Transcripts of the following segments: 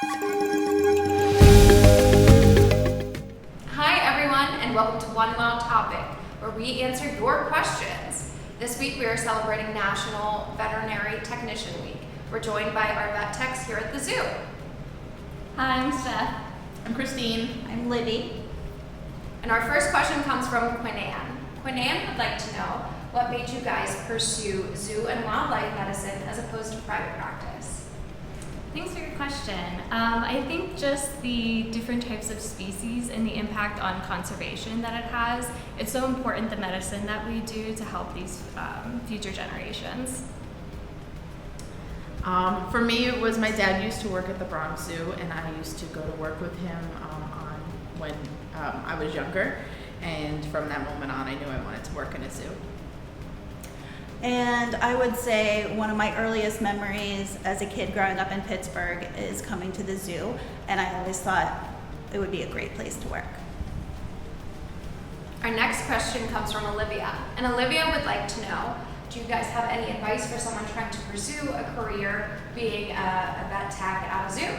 Hi everyone, and welcome to One Wild Topic, where we answer your questions. This week we are celebrating National Veterinary Technician Week. We're joined by our vet techs here at the zoo. Hi, I'm Steph. I'm Christine. I'm Libby. And our first question comes from Quinn Ann. Quinn Ann would like to know what made you guys pursue zoo and wildlife medicine as opposed to private practice? Thanks for your question. I think just the different types of species and the impact on conservation that it has. It's so important, the medicine that we do to help these future generations. For me, it was my dad used to work at the Bronx Zoo, and I used to go to work with him when I was younger. And from that moment on, I knew I wanted to work in a zoo. And I would say one of my earliest memories as a kid growing up in Pittsburgh is coming to the zoo, and I always thought it would be a great place to work. Our next question comes from Olivia, and Olivia would like to know, do you guys have any advice for someone trying to pursue a career being a vet tech at a zoo?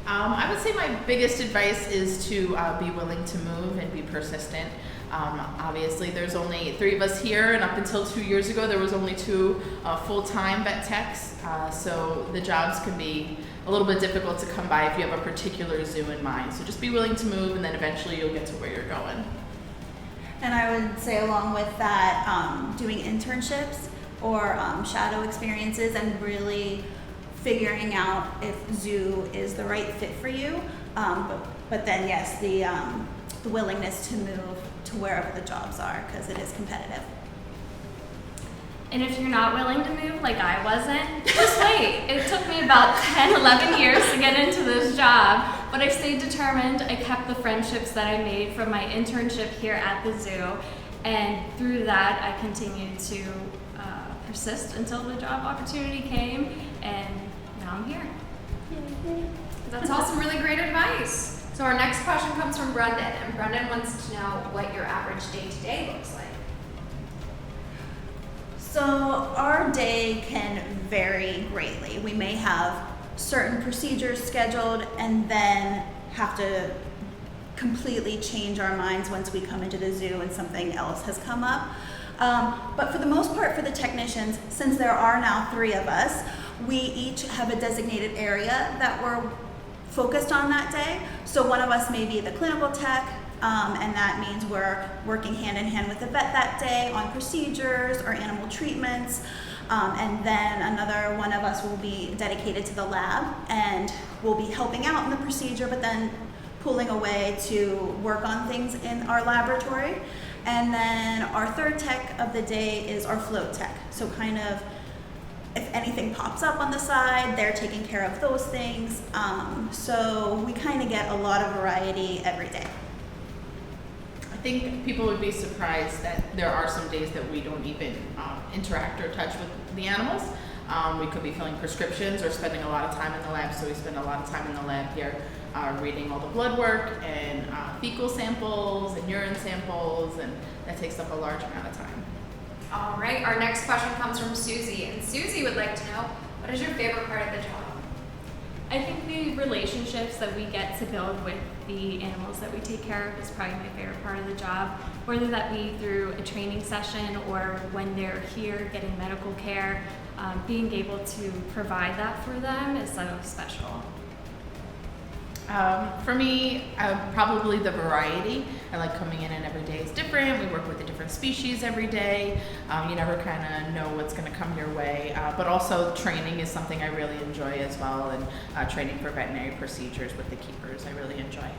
I would say my biggest advice is to be willing to move and be persistent. Obviously, there's only 3 of us here, and up until 2 years ago, there was only 2 full-time vet techs. So the jobs can be a little bit difficult to come by if you have a particular zoo in mind. So just be willing to move, and then eventually you'll get to where you're going. And I would say along with that, doing internships or shadow experiences and really figuring out if zoo is the right fit for you. But then, yes, the willingness to move to wherever the jobs are, because it is competitive. And if you're not willing to move like I wasn't, just wait. It took me about 10, 11 years to get into this job, but I stayed determined. I kept the friendships that I made from my internship here at the zoo, and through that I continued to persist until the job opportunity came, and now I'm here. That's all some really great advice. So our next question comes from Brendan, and Brendan wants to know what your average day-to-day looks like. So our day can vary greatly. We may have certain procedures scheduled and then have to completely change our minds once we come into the zoo and something else has come up. But for the most part, for the technicians, since there are now 3 of us, we each have a designated area that we're focused on that day. So one of us may be the clinical tech, and that means we're working hand in hand with the vet that day on procedures or animal treatments. And then another one of us will be dedicated to the lab, and we'll be helping out in the procedure, but then pulling away to work on things in our laboratory. And then our 3rd tech of the day is our float tech. So kind of, if anything pops up on the side, they're taking care of those things. So we kind of get a lot of variety every day. I think people would be surprised that there are some days that we don't even interact or touch with the animals. We could be filling prescriptions or spending a lot of time in the lab, so we spend a lot of time in the lab here reading all the blood work and fecal samples and urine samples, and that takes up a large amount of time. All right, our next question comes from Susie, and Susie would like to know, what is your favorite part of the job? I think the relationships that we get to build with the animals that we take care of is probably my favorite part of the job, whether that be through a training session or when they're here getting medical care. Being able to provide that for them is so special. For me, probably the variety. I like coming in and every day is different. We work with a different species every day. You never kind of know what's going to come your way. But also training is something I really enjoy as well, and training for veterinary procedures with the keepers I really enjoy.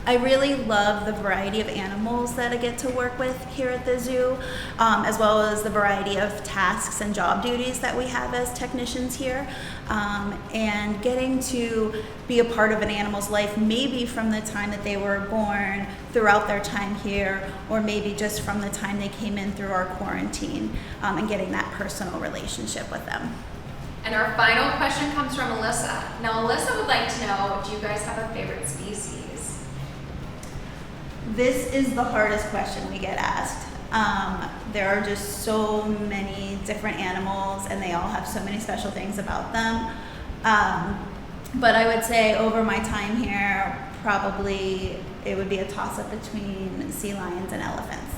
I really love the variety of animals that I get to work with here at the zoo, as well as the variety of tasks and job duties that we have as technicians here. And getting to be a part of an animal's life, maybe from the time that they were born, throughout their time here, or maybe just from the time they came in through our quarantine, and getting that personal relationship with them. And our final question comes from Alyssa. Now, Alyssa would like to know, do you guys have a favorite species? This is the hardest question we get asked. There are just so many different animals, and they all have so many special things about them. But I would say over my time here, probably it would be a toss-up between sea lions and elephants.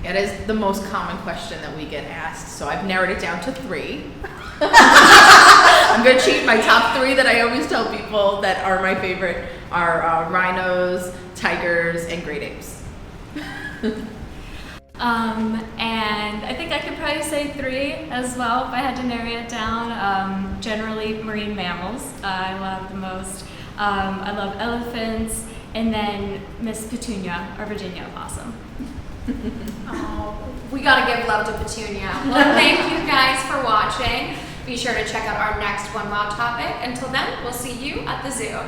It is the most common question that we get asked, so I've narrowed it down to 3. I'm going to cheat. My top 3 that I always tell people that are my favorite are rhinos, tigers, and great apes. And I think I could probably say 3 as well if I had to narrow it down. Generally marine mammals I love the most. I love elephants, and then Miss Petunia, our Virginia opossum. Oh, we gotta give love to Petunia. Well, thank you guys for watching. Be sure to check out our next One Wild Topic. Until then, we'll see you at the zoo.